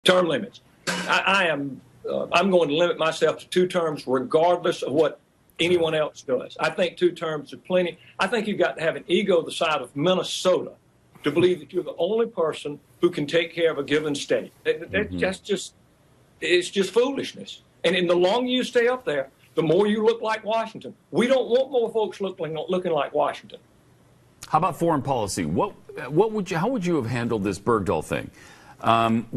Term limits. I'm going to limit myself to 2 terms regardless of what anyone else does. I think 2 terms are plenty. I think you've got to have an ego the size of Minnesota to believe that you're the only person who can take care of a given state. That's just, it's just foolishness. And the longer you stay up there, the more you look like Washington. We don't want more folks looking like Washington. How about foreign policy? How would you have handled this Bergdahl thing?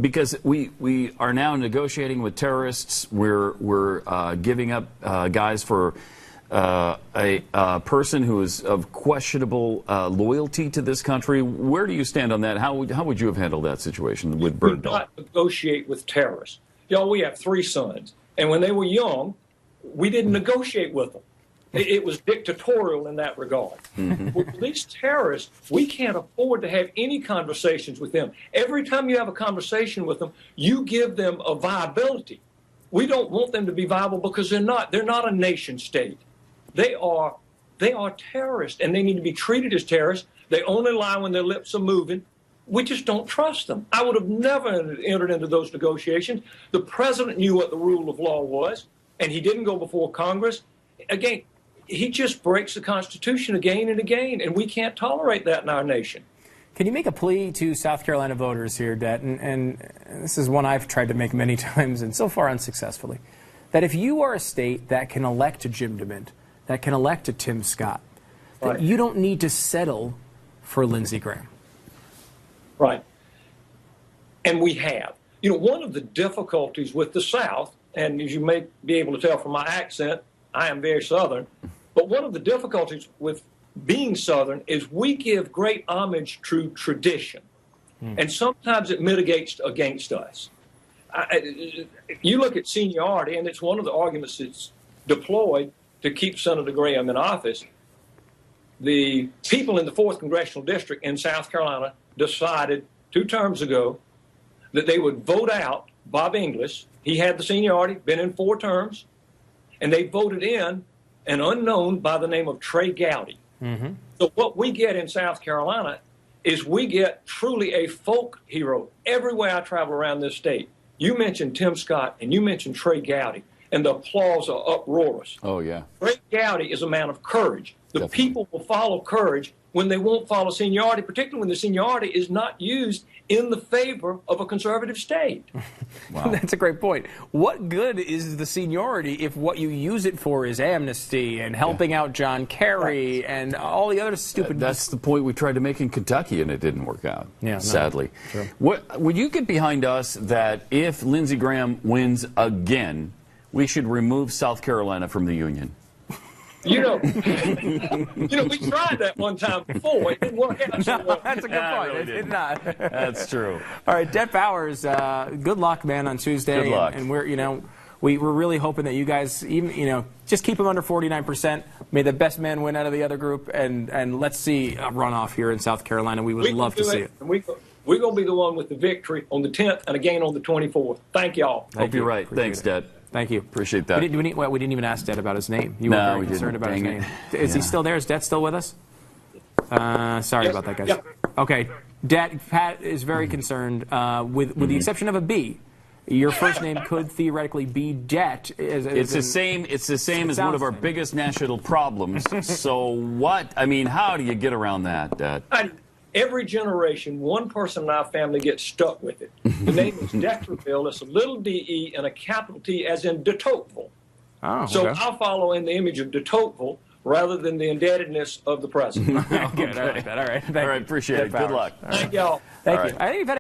Because we are now negotiating with terrorists. We're giving up guys for a person who is of questionable loyalty to this country. Where do you stand on that? How would you have handled that situation with Bergdahl? We do not negotiate with terrorists. Y'all, we have 3 sons, and when they were young, we didn't negotiate with them. It was dictatorial in that regard. With these terrorists, we can't afford to have any conversations with them. Every time you have a conversation with them, you give them a viability. We don't want them to be viable because they're not a nation state. They are terrorists, and they need to be treated as terrorists. They only lie when their lips are moving. We just don't trust them. I would have never entered into those negotiations. The president knew what the rule of law was, and he didn't go before Congress. Again, he just breaks the Constitution again and again, and we can't tolerate that in our nation. Can you make a plea to South Carolina voters here, Det, and this is one I've tried to make many times and so far unsuccessfully, that if you are a state that can elect a Jim DeMint, that can elect a Tim Scott, that you don't need to settle for Lindsey Graham? Right. And we have. You know, one of the difficulties with the South, and as you may be able to tell from my accent, I am very Southern, but one of the difficulties with being Southern is we give great homage to tradition, and sometimes it mitigates against us. You look at seniority, and it's one of the arguments that's deployed to keep Senator Graham in office. The people in the 4th Congressional District in South Carolina decided 2 terms ago that they would vote out Bob Inglis. He had the seniority, been in 4 terms, and they voted in an unknown by the name of Trey Gowdy. So what we get in South Carolina is we get truly a folk hero. Everywhere I travel around this state, you mentioned Tim Scott and you mentioned Trey Gowdy, and the applause are uproarious. Oh, yeah. Trey Gowdy is a man of courage. The people will follow courage when they won't follow seniority, particularly when the seniority is not used in the favor of a conservative state. Wow. That's a great point. What good is the seniority if what you use it for is amnesty and helping out John Kerry and all the other stupid... That's the point we tried to make in Kentucky, and it didn't work out, sadly. Sure. Would you get behind us that if Lindsey Graham wins again, we should remove South Carolina from the Union? We tried that one time before. It didn't work out so well. That's a good point. Really it did not. That's true. All right, Det Bowers, good luck, man, on Tuesday. Good luck. And we're really hoping that you guys, even just keep him under 49%. May the best man win out of the other group, and let's see a runoff here in South Carolina. We would love to see it. We're going to be the one with the victory on the 10th and again on the 24th. Thank y'all. Hope you're right. Thanks, Det. Thank you. Appreciate that. We didn't even ask Det about his name. You were very concerned about his name. Is he still there? Is Det still with us? Sorry about that, guys. Yep. Okay. Det, Pat is very concerned. With the exception of a B, your first name could theoretically be Det. It's the same as one of our biggest national problems. So what? I mean, how do you get around that, Det? Every generation, one person in our family gets stuck with it. The name is Deckerville. It's a little D-E and a capital T, as in de Tocqueville. Oh, so I'll follow in the image of de Tocqueville rather than the indebtedness of the president. Good. All right. All right. Appreciate it. Good luck. Thank y'all. Thank you. I think you've had